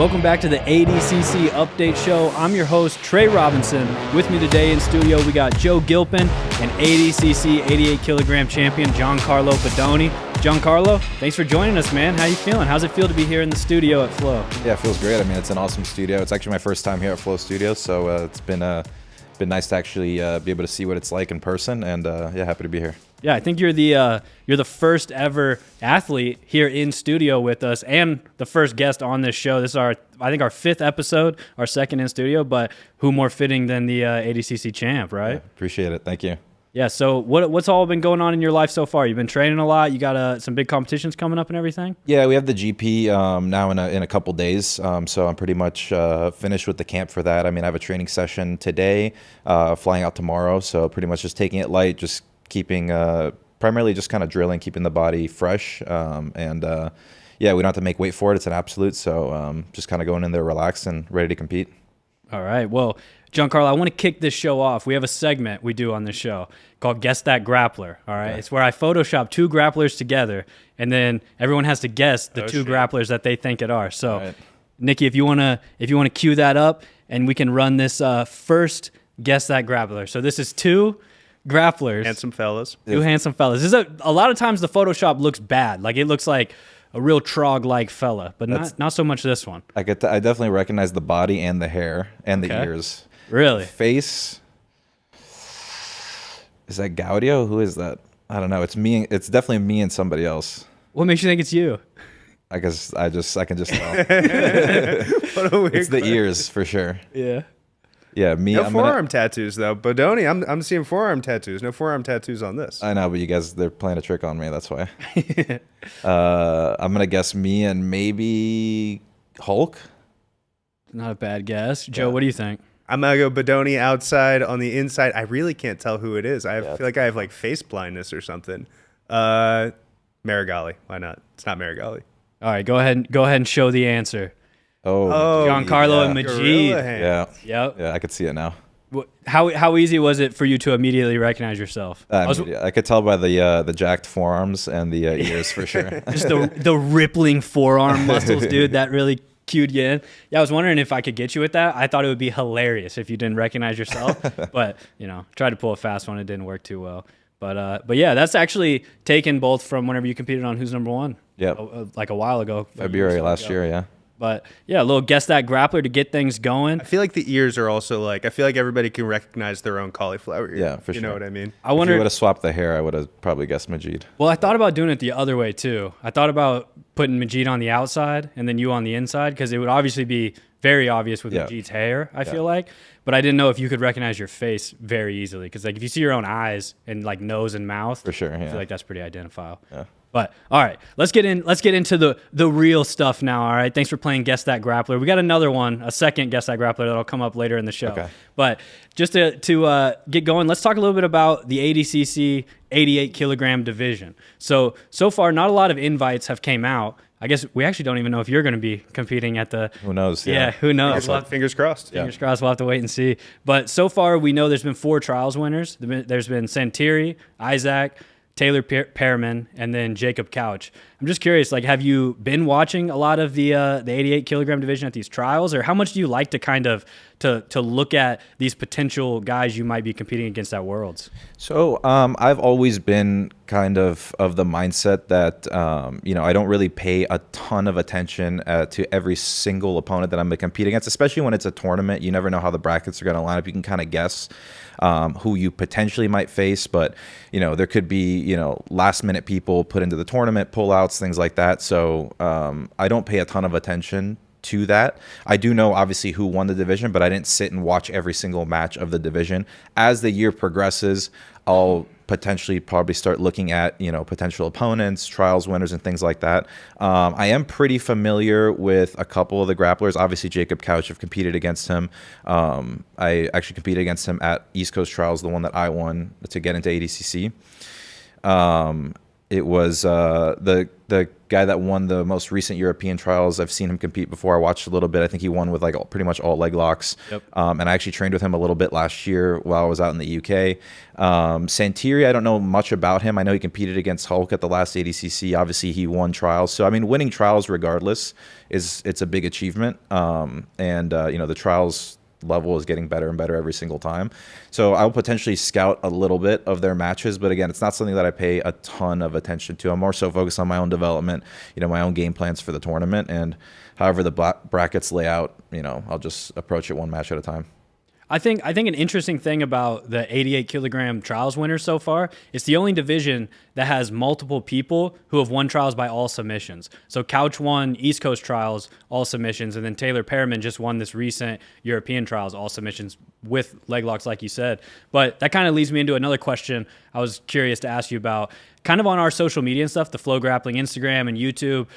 Welcome back to the ADCC Update Show. I'm your host, Trey Robinson. With me today in studio, we got Joe Gilpin and ADCC 88 kilogram champion Giancarlo Bodoni. Giancarlo, thanks for joining us, man. How you feeling? How's it feel to be here in the studio at Flo? Yeah, it feels great. I mean, it's an awesome studio. It's actually my first time here at Flo Studio, so it's been nice to actually be able to see what it's like in person, and yeah, happy to be here. Yeah, I think you're the first ever athlete here in studio with us, and the first guest on this show. This is I think our 5th episode, our 2nd in studio. But who more fitting than the ADCC champ, right? Yeah, appreciate it. Thank you. Yeah. So what's all been going on in your life so far? You've been training a lot. You got some big competitions coming up and everything. Yeah, we have the GP now in a couple days. So I'm pretty much finished with the camp for that. I mean, I have a training session today, flying out tomorrow. So pretty much just taking it light, just keeping primarily just kind of drilling, keeping the body fresh, and yeah, we don't have to make weight for it. It's an absolute, so just kind of going in there relaxed and ready to compete. All right. Well, Giancarlo, I want to kick this show off. We have a segment we do on this show called Guess That Grappler. All right. Okay. It's where I Photoshop 2 grapplers together, and then everyone has to guess the two grapplers that they think it are. So, right. Nikki, if you wanna cue that up, and we can run this first Guess That Grappler. So this is 2 grapplers. Handsome fellas. 2 handsome fellas. This is a lot of times the Photoshop looks bad. Like it looks like a real trog-like fella, but not so much this one. I definitely recognize the body and the hair and the ears. Really? Face. Is that Gaudio? Who is that? I don't know. It's me. It's definitely me and somebody else. What makes you think it's you? I guess I can just tell. It's the ears for sure. Yeah. Yeah, me. No forearm tattoos though. Bodoni, I'm seeing forearm tattoos. No forearm tattoos on this. I know, but you guys, they're playing a trick on me. That's why. I'm gonna guess me and maybe Hulk. Not a bad guess. Joe, what do you think? I'm gonna go Bodoni outside. On the inside, I really can't tell who it is. I feel like I have like face blindness or something. Meregali. Why not? It's not Meregali. All right, go ahead and show the answer. Oh, Giancarlo and Majid. Yeah. Yep. Yeah, I could see it now. How easy was it for you to immediately recognize yourself? I could tell by the jacked forearms and the ears for sure. Just the rippling forearm muscles, dude. That really cued you in. Yeah, I was wondering if I could get you with that. I thought it would be hilarious if you didn't recognize yourself. But tried to pull a fast one. It didn't work too well. But yeah, that's actually taken both from whenever you competed on Who's Number One. Yeah. Like a while ago. February last year. Yeah. But yeah, a little Guess That Grappler to get things going. I feel like the ears are also I feel like everybody can recognize their own cauliflower ear. Yeah, for sure. You know what I mean? If you would have swapped the hair, I would have probably guessed Majid. Well, I thought about doing it the other way too. I thought about putting Majid on the outside and then you on the inside, because it would obviously be very obvious with Majid's hair, I feel like. But I didn't know if you could recognize your face very easily, because if you see your own eyes and nose and mouth, for sure, I feel like that's pretty identifiable. Yeah. But all right, let's get into the real stuff now. All right, thanks for playing Guess That Grappler. We got another one, a second Guess That Grappler that'll come up later in the show. Okay. But just to get going, let's talk a little bit about the ADCC 88 kilogram division. So far, not a lot of invites have came out. I guess we actually don't even know if you're going to be competing at the... Who knows? Yeah, who knows? Fingers crossed. Fingers crossed. We'll have to wait and see. But so far, we know there's been 4 trials winners. There's been Santiri, Isaac, Taylor Pearman, and then Jacob Couch. I'm just curious, have you been watching a lot of the 88 kilogram division at these trials, or how much do you like to kind of to look at these potential guys you might be competing against at Worlds? So I've always been kind of the mindset that I don't really pay a ton of attention to every single opponent that I'm going to compete against, especially when it's a tournament. You never know how the brackets are going to line up. You can kind of guess who you potentially might face, but there could be last minute people put into the tournament, pullouts, things like that. So I don't pay a ton of attention to that. I do know obviously who won the division, but I didn't sit and watch every single match of the division. As the year progresses, I'll potentially probably start looking at potential opponents, trials winners, and things like that. I am pretty familiar with a couple of the grapplers. Obviously, Jacob Couch, have competed against him. I actually competed against him at East Coast Trials, the one that I won to get into ADCC. It was the guy that won the most recent European trials. I've seen him compete before. I watched a little bit. I think he won with like pretty much all leg locks. Yep. And I actually trained with him a little bit last year while I was out in the UK. Santiri, I don't know much about him. I know he competed against Hulk at the last ADCC. Obviously, he won trials. So I mean, winning trials regardless it's a big achievement. The trials level is getting better and better every single time. So I'll potentially scout a little bit of their matches, but again, it's not something that I pay a ton of attention to. I'm more so focused on my own development, my own game plans for the tournament, and however the brackets lay out, I'll just approach it one match at a time. I think an interesting thing about the 88 kilogram trials winners so far is the only division that has multiple people who have won trials by all submissions. So Couch won East Coast trials, all submissions, and then Taylor Perriman just won this recent European trials, all submissions with leg locks, like you said. But that kind of leads me into another question I was curious to ask you about. Kind of on our social media and stuff, the FloGrappling Instagram and YouTube,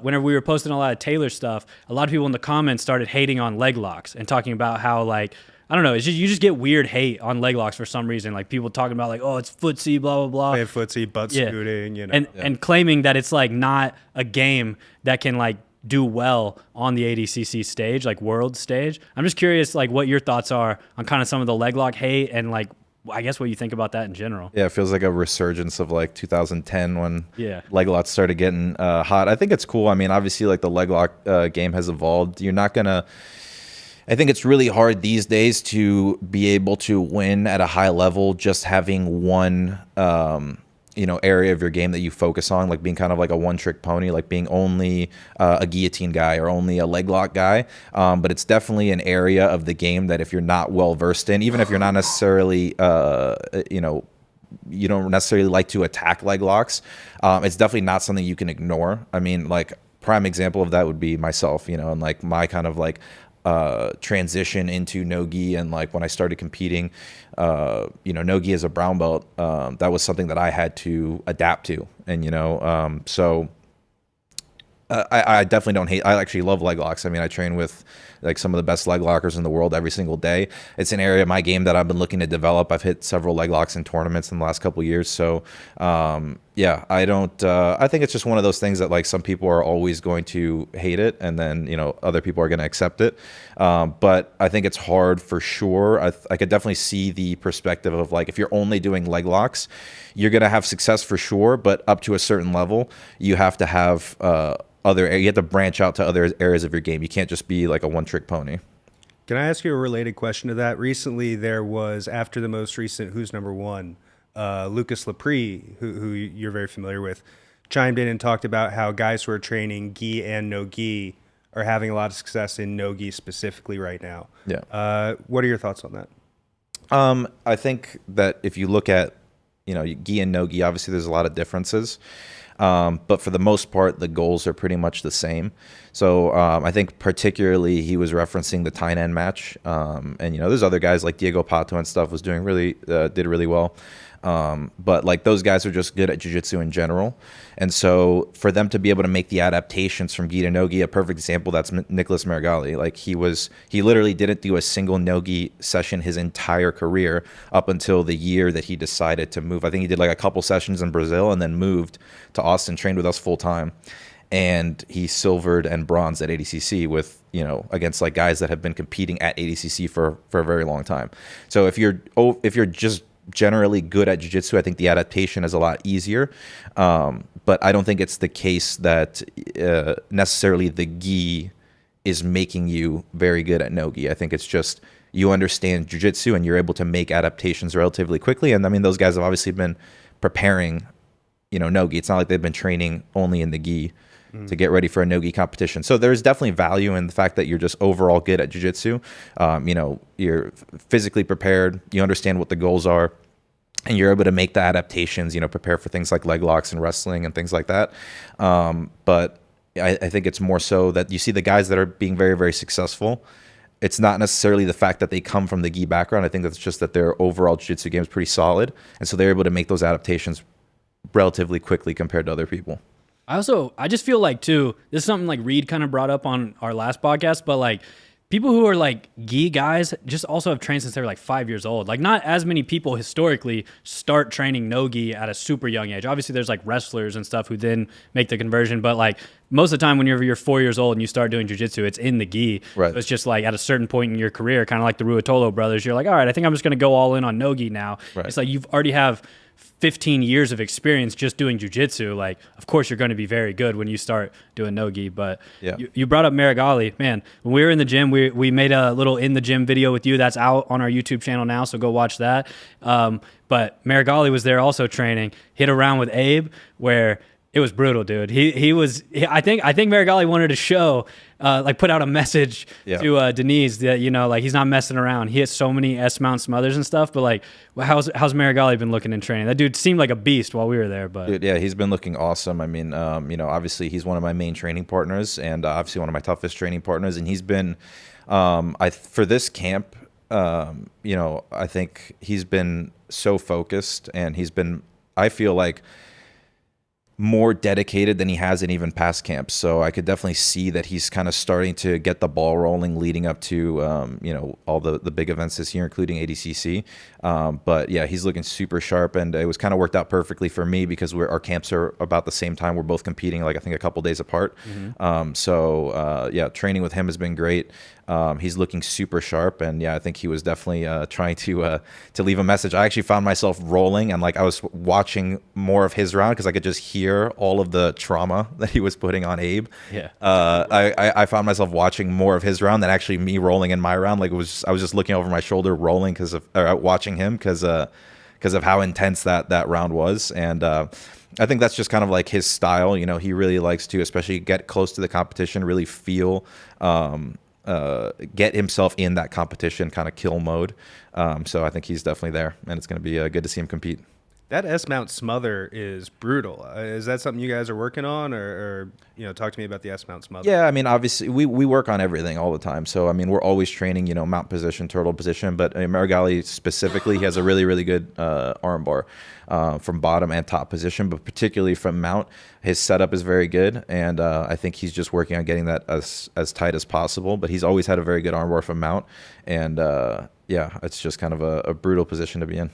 whenever we were posting a lot of Taylor stuff, a lot of people in the comments started hating on leg locks and talking about how, like, I don't know, it's just, you just get weird hate on leg locks for some reason. Like people talking about like, oh, it's footsie, blah, blah, blah. Playing footsie, butt scooting, And claiming that it's like not a game that can like do well on the ADCC stage, like world stage. I'm just curious like what your thoughts are on kind of some of the leg lock hate and like, I guess what you think about that in general. Yeah, it feels like a resurgence of like 2010 when leg locks started getting hot. I think it's cool. I mean, obviously like the leg lock game has evolved. I think it's really hard these days to be able to win at a high level just having one area of your game that you focus on, like being kind of like a one-trick pony, like being only a guillotine guy or only a leg lock guy. But it's definitely an area of the game that if you're not well versed in, even if you're not necessarily you don't necessarily like to attack leg locks, it's definitely not something you can ignore. I mean, like prime example of that would be myself, and like my kind of like transition into no-gi, and like when I started competing, no-gi as a brown belt, that was something that I had to adapt to, and so I definitely don't hate. I actually love leg locks. I mean, I train with like some of the best leg lockers in the world every single day. It's an area of my game that I've been looking to develop. I've hit several leg locks in tournaments in the last couple of years. So I don't. I think it's just one of those things that like some people are always going to hate it, and then other people are going to accept it. But I think it's hard for sure. I could definitely see the perspective of like if you're only doing leg locks, you're going to have success for sure. But up to a certain level, you have to have you have to branch out to other areas of your game. You can't just be like a one-trick pony. Can I ask you a related question to that? Recently, there was, after the most recent Who's Number One, Lucas Lepre, who you're very familiar with, chimed in and talked about how guys who are training gi and no gi are having a lot of success in no gi specifically right now. Yeah. What are your thoughts on that? I think that if you look at gi and no gi, obviously there's a lot of differences. But for the most part, the goals are pretty much the same. So I think particularly he was referencing the Tainan match. And, there's other guys like Diego Pato and stuff did really well. But like those guys are just good at jiu-jitsu in general. And so for them to be able to make the adaptations from gi to no-gi, a perfect example, that's Nicholas Meregali. Like he literally didn't do a single no-gi session his entire career up until the year that he decided to move. I think he did like a couple sessions in Brazil and then moved to Austin, trained with us full time. And he silvered and bronzed at ADCC with, against like guys that have been competing at ADCC for a very long time. So if you're just generally good at jiu-jitsu, I think the adaptation is a lot easier. But I don't think it's the case that necessarily the gi is making you very good at no-gi. I think it's just you understand jiu-jitsu and you're able to make adaptations relatively quickly. And I mean, those guys have obviously been preparing, no-gi. It's not like they've been training only in the gi to get ready for a no-gi competition. So there's definitely value in the fact that you're just overall good at jiu-jitsu. You're physically prepared, you understand what the goals are, and you're able to make the adaptations, prepare for things like leg locks and wrestling and things like that. But I think it's more so that you see the guys that are being very, very successful. It's not necessarily the fact that they come from the gi background. I think that's just that their overall jiu-jitsu game is pretty solid. And so they're able to make those adaptations relatively quickly compared to other people. I just feel like too, this is something like Reed kind of brought up on our last podcast, but like people who are like gi guys just also have trained since they were like 5 years old. Like not as many people historically start training no gi at a super young age. Obviously there's like wrestlers and stuff who then make the conversion, but like most of the time when you're 4 years old and you start doing jiu-jitsu, it's in the gi. Right. So it's just like at a certain point in your career, kind of like the Ruotolo brothers, you're like, all right, I think I'm just going to go all in on no gi now. Right. It's like you've already have 15 years of experience just doing jiu-jitsu. Like, of course, you're going to be very good when you start doing no-gi. But yeah. you brought up Meregali. Man, when we were in the gym, we made a little in-the-gym video with you. That's out on our YouTube channel now, so go watch that. But Meregali was there also training. Hit a round with Abe where it was brutal, dude. I think Meregali wanted to show, like put out a message to Denise that, you know, like he's not messing around. He has so many S-mount smothers and stuff, but like, how's Meregali been looking in training? That dude seemed like a beast while we were there. But dude, yeah, he's been looking awesome. I mean, you know, obviously he's one of my main training partners and obviously one of my toughest training partners. And he's been, for this camp, you know, I think he's been so focused and he's been, I feel like, more dedicated than he has in even past camps. So I could definitely see that he's kind of starting to get the ball rolling leading up to, you know, all the big events this year, including ADCC. But yeah, he's looking super sharp and it was kind of worked out perfectly for me because our camps are about the same time. We're both competing like I think a couple days apart. So yeah, training with him has been great. He's looking super sharp, and yeah, I think he was definitely trying to leave a message. I actually found myself rolling, and like I was watching more of his round because I could just hear all of the trauma that he was putting on Abe. Yeah. I found myself watching more of his round than actually me rolling in my round. Like I was just looking over my shoulder, rolling watching him because of how intense that round was, and I think that's just kind of like his style. You know, he really likes to, especially get close to the competition, really feel. Get himself in that competition kind of kill mode. So I think he's definitely there, and it's going to be good to see him compete. That S-mount smother is brutal. Is that something you guys are working on, or you know, talk to me about the S-mount smother? Yeah, I mean, obviously we work on everything all the time. So I mean, we're always training, you know, mount position, turtle position. But Meregali specifically, he has a really, really good arm bar from bottom and top position, but particularly from mount, his setup is very good, and I think he's just working on getting that as tight as possible. But he's always had a very good arm bar from mount, and yeah, it's just kind of a brutal position to be in.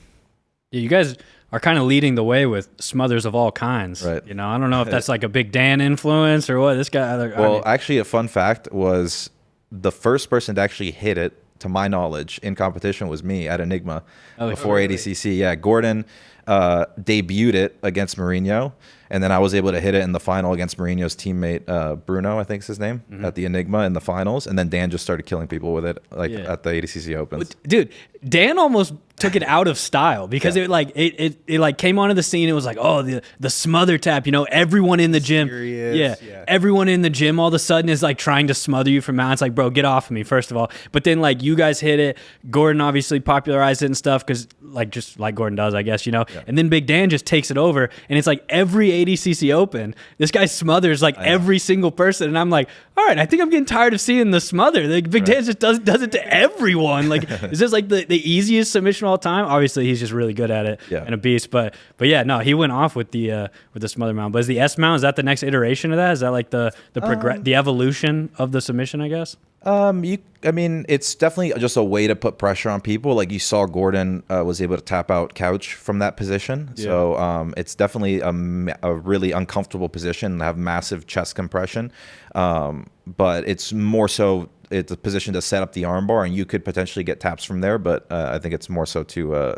Yeah, you guys are kind of leading the way with smothers of all kinds. Right. You know, I don't know if that's like a big Dan influence or what. This guy. Well, actually, a fun fact was the first person to actually hit it, to my knowledge, in competition was me at Enigma before ADCC. Yeah, Gordon debuted it against Mourinho, and then I was able to hit it in the final against Mourinho's teammate Bruno, I think is his name, at the Enigma in the finals, and then Dan just started killing people with it at the ADCC Opens. Dude, Dan almost took it out of style because it like came onto the scene. It was like, oh, the smother tap, you know, everyone in the gym. Serious, everyone in the gym all of a sudden is like trying to smother you from mount. It's like, bro, get off of me, first of all. But then like you guys hit it. Gordon obviously popularized it and stuff because like just like Gordon does, I guess, you know. And then Big Dan just takes it over, and it's like every ADCC Open, this guy smothers like every single person, and I'm like, all right, I think I'm getting tired of seeing the smother. Like Big Dan just does it to everyone. Like, is this like the easiest submission of all time? Obviously, he's just really good at it and a beast. But yeah, no, he went off with the smother mount. But is the S mount, is that the next iteration of that? Is that like the evolution of the submission, I guess? I mean, it's definitely just a way to put pressure on people. Like you saw Gordon was able to tap out Couch from that position. Yeah. So it's definitely a really uncomfortable position and have massive chest compression. But it's more so it's a position to set up the armbar, and you could potentially get taps from there. But I think it's more so to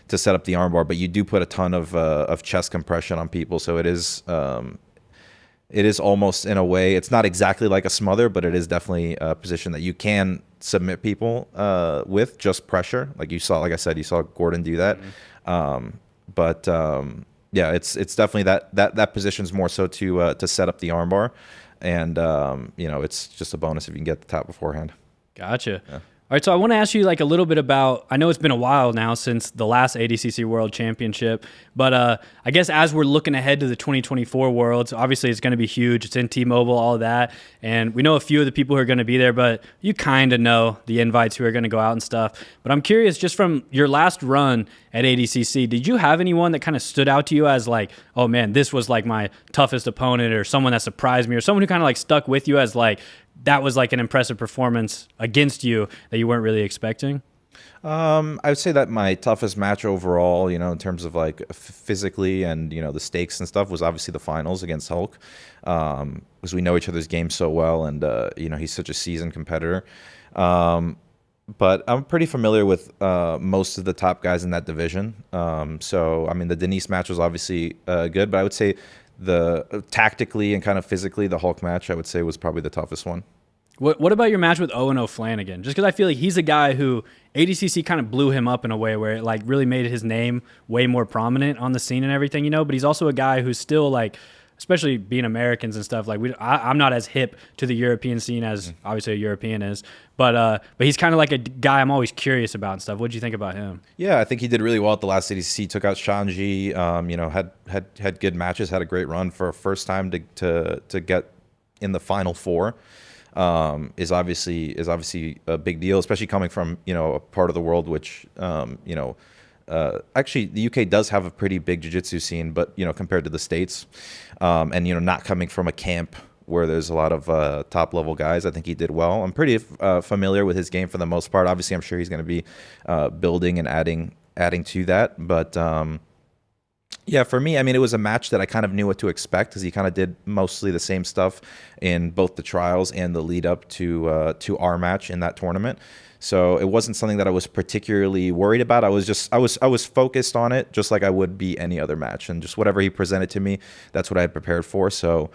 set up the armbar. But you do put a ton of chest compression on people, so it is. It is almost, in a way, it's not exactly like a smother, but it is definitely a position that you can submit people with just pressure. Like I said, you saw Gordon do that. But yeah, it's definitely that position's more so to set up the armbar, and you know, it's just a bonus if you can get the tap beforehand. Gotcha. Yeah. All right, so I want to ask you like a little bit about, I know it's been a while now since the last ADCC World Championship, but I guess as we're looking ahead to the 2024 Worlds, obviously it's going to be huge. It's in T-Mobile, all of that, and we know a few of the people who are going to be there, but you kind of know the invites who are going to go out and stuff. But I'm curious, just from your last run at ADCC. Did you have anyone that kind of stood out to you as like, oh man, this was like my toughest opponent, or someone that surprised me, or someone who kind of like stuck with you as like, that was like an impressive performance against you that you weren't really expecting? I would say that my toughest match overall, in terms of like physically and, the stakes and stuff, was obviously the finals against Hulk, because we know each other's game so well, and, he's such a seasoned competitor. But I'm pretty familiar with most of the top guys in that division. So, I mean, the Denise match was obviously good, but I would say the tactically and kind of physically, the Hulk match, I would say, was probably the toughest one. What about your match with Owen O'Flanagan? Just because I feel like he's a guy who ADCC kind of blew him up in a way where it like really made his name way more prominent on the scene and everything, but he's also a guy who's still like, especially being Americans and stuff, like I'm not as hip to the European scene as obviously a European is, but he's kind of like a guy I'm always curious about and stuff. What did you think about him? Yeah, I think he did really well at the last ADCC. Took out Shanji. Had good matches. Had a great run for a first time to get in the final four. Is obviously a big deal, especially coming from a part of the world which actually the UK does have a pretty big jiu-jitsu scene, but compared to the States, and not coming from a camp where there's a lot of top level guys, I think he did well. I'm pretty familiar with his game for the most part. Obviously, I'm sure he's going to be building and adding to that, but yeah, for me, I mean, it was a match that I kind of knew what to expect, because he kind of did mostly the same stuff in both the trials and the lead up to our match in that tournament. So it wasn't something that I was particularly worried about. I was focused on it, just like I would be any other match, and just whatever he presented to me, that's what I had prepared for. So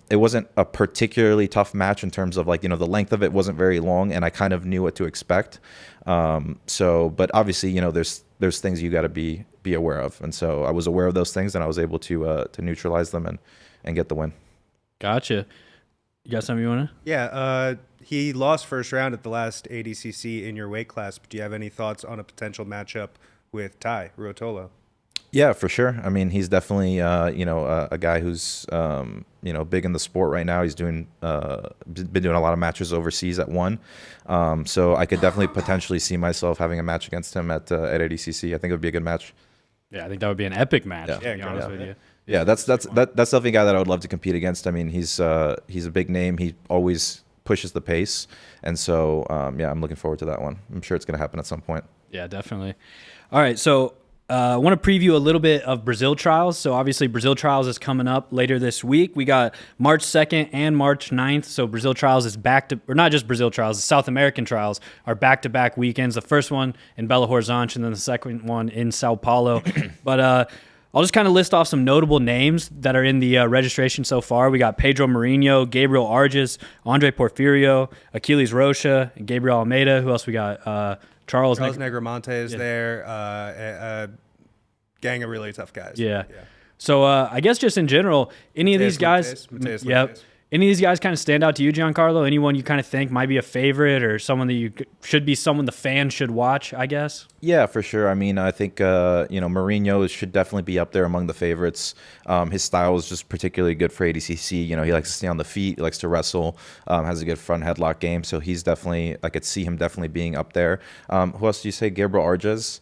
it wasn't a particularly tough match in terms of like the length of it wasn't very long, and I kind of knew what to expect. But obviously there's things you got to be aware of, and so I was aware of those things, and I was able to neutralize them and get the win. Gotcha. You got something you want to? Yeah, he lost first round at the last ADCC in your weight class, but do you have any thoughts on a potential matchup with Tai Ruotolo? Yeah, for sure. I mean, he's definitely a guy who's big in the sport right now. He's been doing a lot of matches overseas at one, so I could definitely potentially see myself having a match against him at ADCC. I think it would be a good match. Yeah, I think that would be an epic match. Yeah, to be honest with you. Yeah, that's definitely a guy that I would love to compete against. I mean, he's a big name. He always pushes the pace, and so yeah, I'm looking forward to that one. I'm sure it's going to happen at some point. Yeah, definitely. All right, so I want to preview a little bit of Brazil Trials. So obviously Brazil Trials is coming up later this week. We got March 2nd and March 9th. So Brazil Trials is or not just Brazil Trials, the South American Trials are back-to-back weekends. The first one in Belo Horizonte and then the second one in Sao Paulo. But I'll just kind of list off some notable names that are in the registration so far. We got Pedro Marinho, Gabriel Arges, Andre Porfirio, Achilles Rocha, and Gabriel Almeida. Who else we got? Charles Negromonte is there. Gang of really tough guys. Yeah. So I guess just in general, any of these guys, any of these guys kind of stand out to you, Giancarlo? Anyone you kind of think might be a favorite, or someone that should be someone the fans should watch, I guess? Yeah, for sure. I mean, I think Mourinho should definitely be up there among the favorites. His style is just particularly good for ADCC. He likes to stay on the feet, he likes to wrestle, has a good front headlock game. So he's definitely, I could see him definitely being up there. Who else do you say? Gabriel Arges.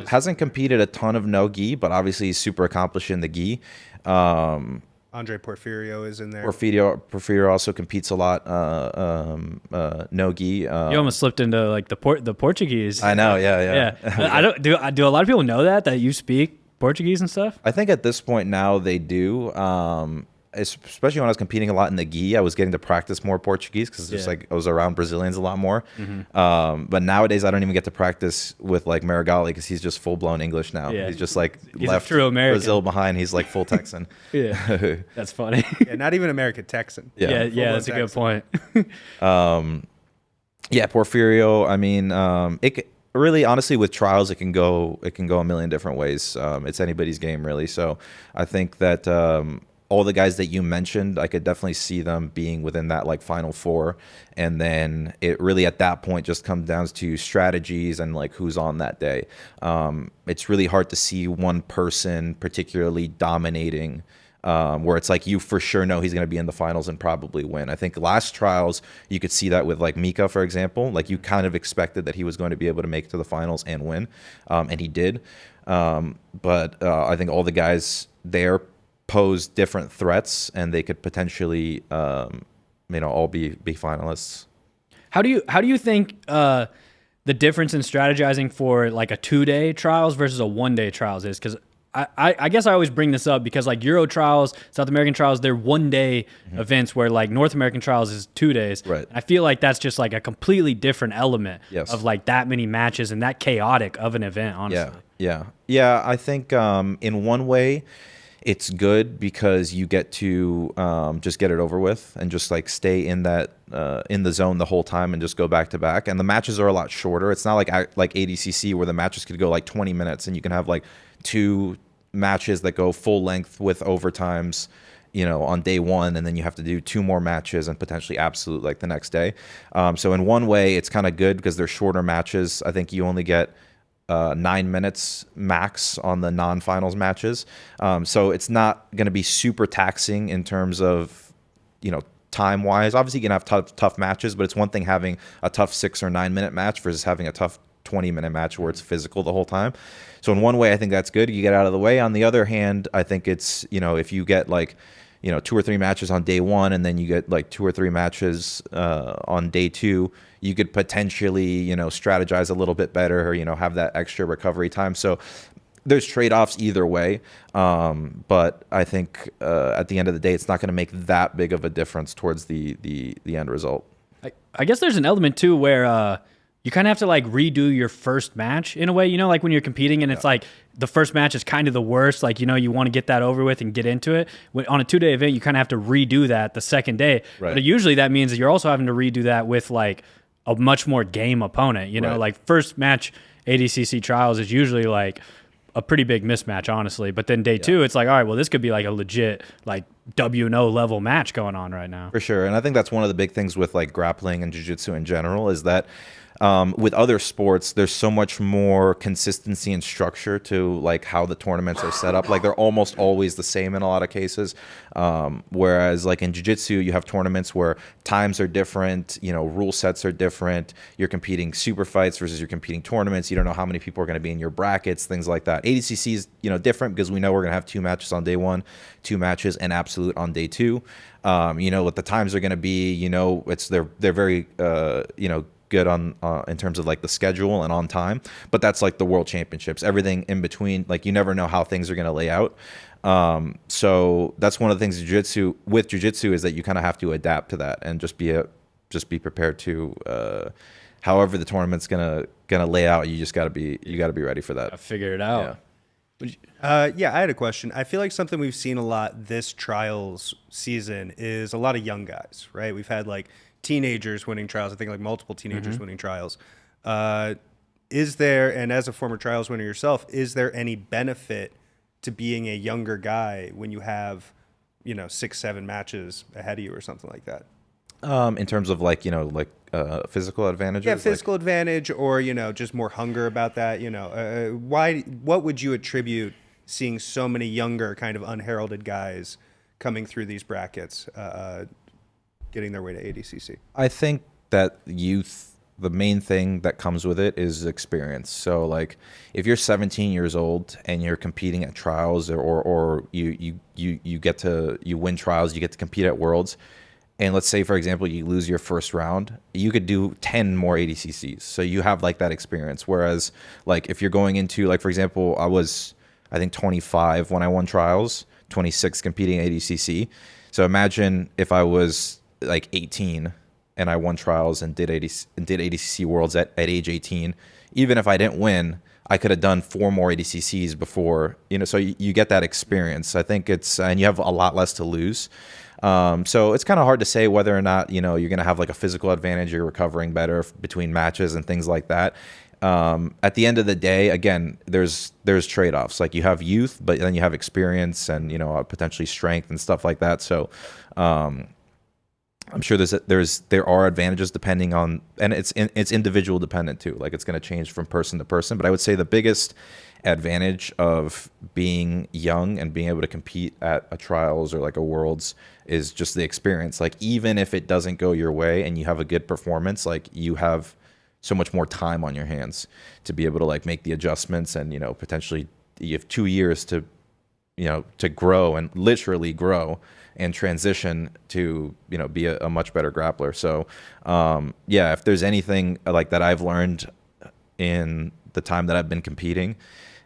Hasn't competed a ton of no-gi, but obviously he's super accomplished in the gi. Andre Porfirio is in there. Porfirio also competes a lot. No gi. You almost slipped into like the Portuguese. I know. Yeah. I don't do a lot of people know that you speak Portuguese and stuff? I think at this point now they do. Especially when I was competing a lot in the gi, I was getting to practice more Portuguese because just like I was around Brazilians a lot more. But nowadays I don't even get to practice with like Meregali because he's just full blown English now. He's just like he's left a true American. Brazil behind. He's like full Texan. That's funny. Not even American Texan. Yeah, that's a good point. Porfirio. I mean, really, honestly, with trials, it can go a million different ways. It's anybody's game, really. So I think that all the guys that you mentioned, I could definitely see them being within that like final four. And then it really at that point just comes down to strategies and like who's on that day. It's really hard to see one person particularly dominating where it's like you for sure know he's going to be in the finals and probably win. I think last trials you could see that with like Mika, for example. Like you kind of expected that he was going to be able to make it to the finals and win, and he did. But I think all the guys there pose different threats, and they could potentially, all be finalists. How do you think the difference in strategizing for like a 2-day trials versus a 1-day trials is? Because I guess I always bring this up because like Euro trials, South American trials, they're 1-day events where like North American trials is 2 days. Right. I feel like that's just like a completely different element Yes. of like that many matches and that chaotic of an event, honestly. Yeah. I think in one way it's good because you get to just get it over with and just like stay in that in the zone the whole time and just go back to back. And the matches are a lot shorter. It's not like ADCC where the matches could go like 20 minutes and you can have like 2 matches that go full length with overtimes, on day 1, and then you have to do 2 more matches and potentially absolute like the next day. So in one way, it's kind of good because they're shorter matches. I think you only get 9 minutes max on the non-finals matches. So it's not going to be super taxing in terms of, time-wise. Obviously, you can have tough matches, but it's one thing having a tough 6 or 9 minute match versus having a tough 20-minute match where it's physical the whole time. So in one way, I think that's good. You get out of the way. On the other hand, I think it's, if you get like, 2 or 3 matches on day 1 and then you get like 2 or 3 matches on day 2, you could potentially, strategize a little bit better or, have that extra recovery time. So there's trade-offs either way. But I think at the end of the day, it's not going to make that big of a difference towards the end result. I guess there's an element too where you kind of have to like redo your first match in a way, like when you're competing and it's like the first match is kind of the worst. Like, you want to get that over with and get into it. On a 2-day event, you kind of have to redo that the second day. Right. But usually that means that you're also having to redo that with like a much more game opponent, Right. like first match ADCC trials is usually like a pretty big mismatch, honestly. But then day 2, it's like, all right, well, this could be like a legit like WNO level match going on right now. For sure. And I think that's one of the big things with like grappling and jiu-jitsu in general is that with other sports, there's so much more consistency and structure to like how the tournaments are set up. Like they're almost always the same in a lot of cases. Whereas like in jiu-jitsu, you have tournaments where times are different, rule sets are different. You're competing super fights versus you're competing tournaments. You don't know how many people are going to be in your brackets, things like that. ADCC is, different because we know we're going to have 2 matches on day 1, 2 matches and absolute on day 2. What the times are going to be, they're very, good on in terms of like the schedule and on time, but that's like the world championships, everything in between, like you never know how things are going to lay out. So that's one of the things with jiu-jitsu is that you kind of have to adapt to that and just be prepared to however the tournament's gonna lay out. You got to be ready for that. I figure it out. I had a question. I feel like something we've seen a lot this trials season is a lot of young guys, right? We've had like teenagers winning trials. I think like multiple teenagers winning trials. Is there, and as a former trials winner yourself, is there any benefit to being a younger guy when you have, 6, 7 matches ahead of you or something like that? In terms of like, physical advantages? Yeah, physical advantage or, just more hunger about that, what would you attribute seeing so many younger kind of unheralded guys coming through these brackets, getting their way to ADCC? I think that youth, the main thing that comes with it is experience. So like if you're 17 years old and you're competing at trials or you win trials, you get to compete at Worlds, and let's say, for example, you lose your first round, you could do 10 more ADCCs. So you have like that experience. Whereas like if you're going into, like, for example, I think 25 when I won trials, 26 competing ADCC. So imagine if I was like 18 and I won trials and did ADCC Worlds at age 18. Even if I didn't win, I could have done 4 more ADCCs before, so you get that experience. I think and you have a lot less to lose. So it's kind of hard to say whether or not, you're going to have like a physical advantage, you're recovering better between matches and things like that. At the end of the day, again, there's trade-offs. Like you have youth, but then you have experience and, potentially strength and stuff like that. So, I'm sure there are advantages depending on, and it's individual dependent too. Like it's going to change from person to person. But I would say the biggest advantage of being young and being able to compete at a trials or like a worlds is just the experience. Like, even if it doesn't go your way and you have a good performance, like, you have so much more time on your hands to be able to like make the adjustments, and, you know, potentially you have 2 years to, you know, to grow and literally grow and transition to, you know, be a much better grappler. So yeah, if there's anything like that I've learned in the time that I've been competing,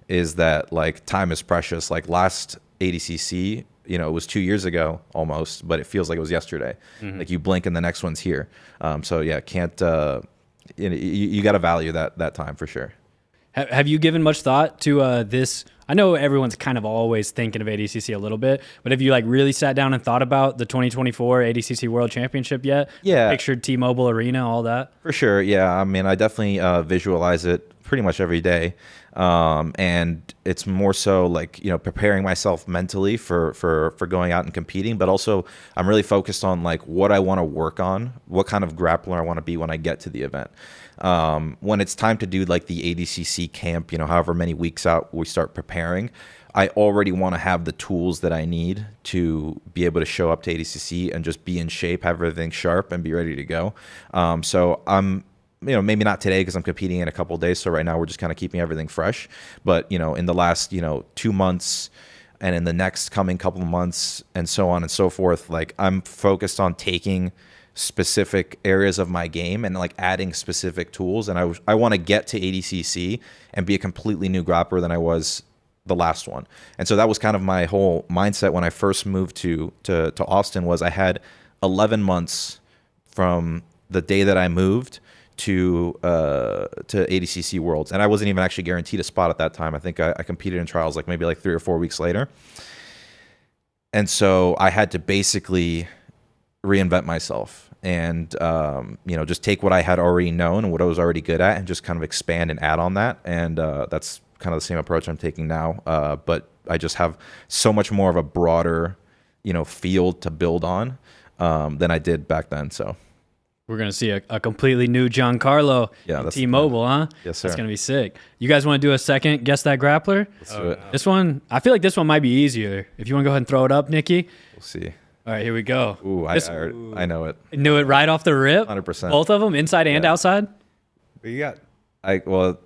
is that like time is precious. Like last ADCC, you know, it was 2 years ago almost, but it feels like it was yesterday. Like you blink and the next one's here. So yeah, can't, you know, you got to value that time for sure. Have you given much thought to this? I know everyone's kind of always thinking of ADCC a little bit, but have you like really sat down and thought about the 2024 ADCC World Championship yet? Yeah. Pictured T-Mobile Arena, all that? For sure. Yeah. I mean, I definitely visualize it pretty much every day. And it's more so like, you know, preparing myself mentally for going out and competing, but also I'm really focused on like what I want to work on, what kind of grappler I want to be when I get to the event. When it's time to do like the ADCC camp, you know, however many weeks out we start preparing, I already want to have the tools that I need to be able to show up to ADCC and just be in shape, have everything sharp and be ready to go. So I'm, you know, maybe not today because I'm competing in a couple of days. So right now we're just kind of keeping everything fresh. But, you know, in the last, you know, 2 months and in the next coming couple of months and so on and so forth, like I'm focused on taking specific areas of my game and like adding specific tools. And I want to get to ADCC and be a completely new grappler than I was the last one. And so that was kind of my whole mindset when I first moved to Austin. Was I had 11 months from the day that I moved to ADCC Worlds, and I wasn't even actually guaranteed a spot at that time. I think I competed in trials like maybe like 3 or 4 weeks later, and so I had to basically reinvent myself and you know, just take what I had already known and what I was already good at and just kind of expand and add on that. And that's kind of the same approach I'm taking now, but I just have so much more of a broader, you know, field to build on than I did back then. So we're going to see a completely new Giancarlo in T-Mobile, huh? Yes, sir. That's going to be sick. You guys want to do a second Guess That Grappler? Let's do it. This one, I feel like this one might be easier. If you want to go ahead and throw it up, Nikki. We'll see. All right, here we go. Ooh, I know it. Knew it right off the rip? 100%. Both of them, inside and outside? What you got? Well,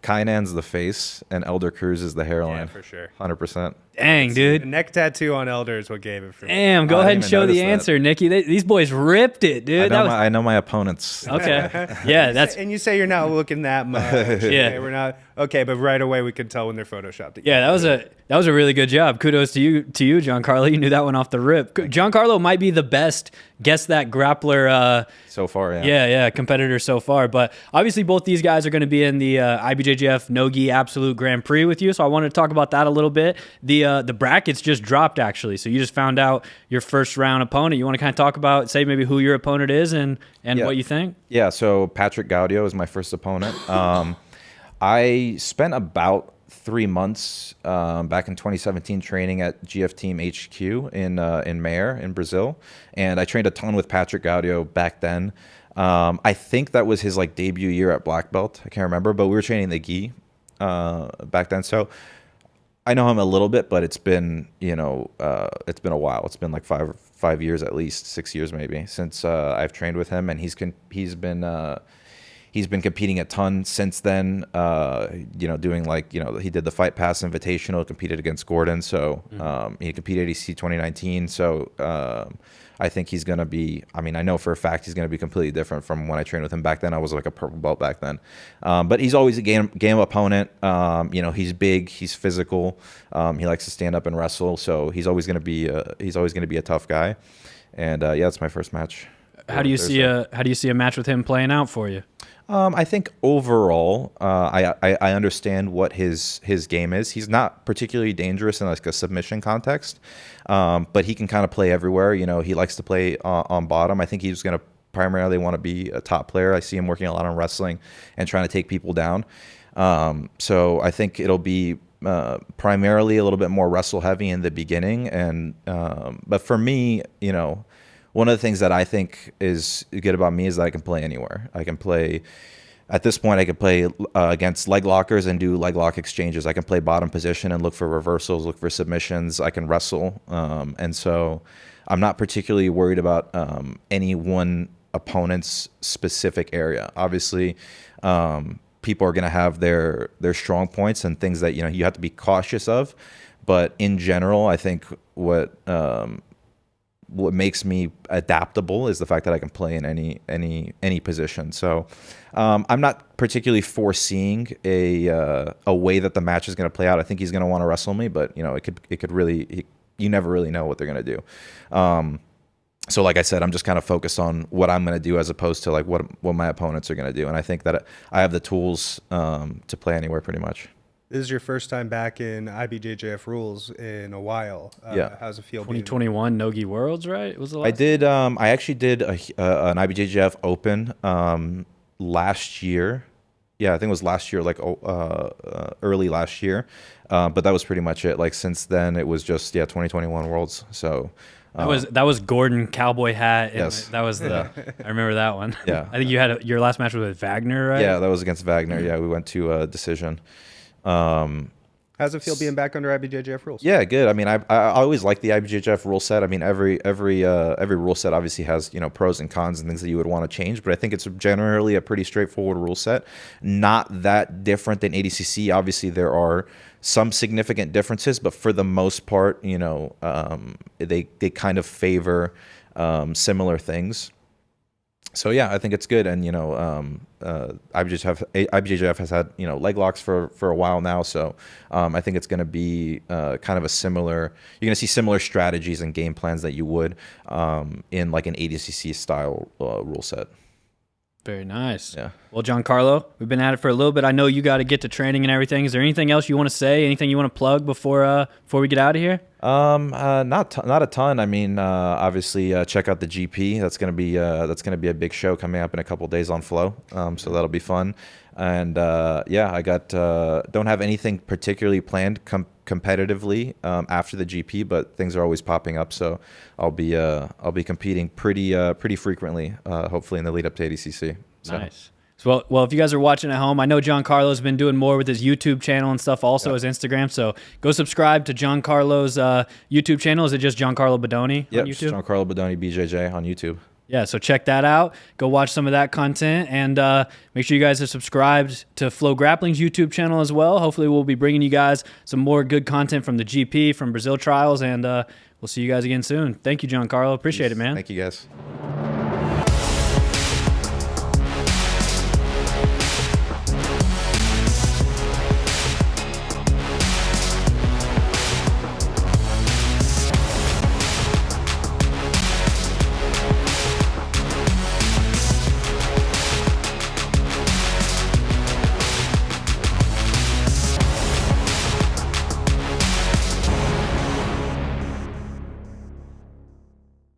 Kainan's the face and Elder Cruz is the hairline. Yeah, for sure. 100%. Dang, The dude. neck tattoo on Elder is what gave it for me. Damn, go I ahead didn't and even show the notice that. answer, Nikki. These boys ripped it, dude. I know my opponents. Okay. Yeah, that's... And you say you're not looking that much. Yeah. Okay, we're not. Okay, but right away we could tell when they're photoshopped. Yeah, that was a really good job. Kudos to you, Giancarlo. You knew that one off the rip. Giancarlo might be the best Guess That Grappler So far, yeah. Yeah, competitor so far. But obviously both these guys are going to be in the IBJJF Nogi Absolute Grand Prix with you. So I wanted to talk about that a little bit. The brackets just dropped, actually. So you just found out your first round opponent. You want to kind of talk about, say maybe who your opponent is and what you think? Yeah, so Patrick Gaudio is my first opponent. I spent about 3 months back in 2017 training at GF Team HQ in Mayer in Brazil, and I trained a ton with Patrick Gaudio back then. I think that was his like debut year at black belt. I can't remember, but we were training the gi back then, so I know him a little bit. But it's been, you know, it's been a while. It's been like 5 years at least, 6 years maybe since I've trained with him, and he's been competing a ton since then, you know, doing like, you know, he did the Fight Pass Invitational, competed against Gordon. So he competed ADCC 2019. So I think he's going to be, I mean, I know for a fact he's going to be completely different from when I trained with him back then. I was like a purple belt back then. But he's always a game opponent. You know, he's big, he's physical. He likes to stand up and wrestle. So he's always going to be a tough guy. And yeah, it's my first match. How do you see a match with him playing out for you? I think overall, I understand what his game is. He's not particularly dangerous in like a submission context, but he can kind of play everywhere. You know, he likes to play on bottom. I think he's going to primarily want to be a top player. I see him working a lot on wrestling and trying to take people down. So I think it'll be primarily a little bit more wrestle heavy in the beginning. And but for me, you know, one of the things that I think is good about me is that I can play anywhere. I can play at this point, I could play against leg lockers and do leg lock exchanges. I can play bottom position and look for reversals, look for submissions. I can wrestle. And so I'm not particularly worried about any one opponent's specific area. Obviously, people are going to have their strong points and things that, you have to be cautious of. But in general, I think what makes me adaptable is the fact that I can play in any position. So I'm not particularly foreseeing a way that the match is going to play out. I think he's going to want to wrestle me, but it could really, you never really know what they're going to do. So like I said, I'm just kind of focused on what I'm going to do as opposed to like what my opponents are going to do. And I think that I have the tools to play anywhere pretty much. This is your first time back in IBJJF rules in a while. Yeah. How's it feel? 2021 Nogi Worlds, right? Was the last? I did. I actually did an IBJJF Open last year. Yeah, I think it was last year, like early last year. But that was pretty much it. Like since then, it was just 2021 Worlds. So that was Gordon cowboy hat. Yes. That was the. I remember that one. Yeah. I think you had your last match was with Wagner, right? Yeah, that was against Wagner. Yeah, we went to a decision. How's it feel being back under IBJJF rules? Yeah, good. I mean, I always like the IBJJF rule set. I mean, every rule set obviously has pros and cons and things that you would want to change, but I think it's generally a pretty straightforward rule set. Not that different than ADCC. Obviously, there are some significant differences, but for the most part, they kind of favor similar things. So yeah, I think it's good, and IBJJF has had leg locks for a while now, so I think it's going to be kind of a similar. You're going to see similar strategies and game plans that you would in like an ADCC style rule set. Very nice. Yeah. Well, Giancarlo, we've been at it for a little bit. I know you got to get to training and everything. Is there anything else you want to say? Anything you want to plug before we get out of here? Not a ton. I mean, obviously, check out the GP. That's gonna be a big show coming up in a couple of days on Flow. So that'll be fun. And I got don't have anything particularly planned competitively after the GP, but things are always popping up. So I'll be competing pretty frequently, hopefully in the lead up to ADCC. So. Nice. So, well, if you guys are watching at home, I know Giancarlo's been doing more with his YouTube channel and stuff, also his Instagram. So go subscribe to Giancarlo's YouTube channel. Is it just Giancarlo Bodoni on YouTube? Giancarlo Bodoni BJJ on YouTube. Yeah, so check that out. Go watch some of that content, and make sure you guys are subscribed to FloGrappling's YouTube channel as well. Hopefully we'll be bringing you guys some more good content from the GP, from Brazil Trials, and we'll see you guys again soon. Thank you, Giancarlo. Appreciate it, man. Thank you, guys.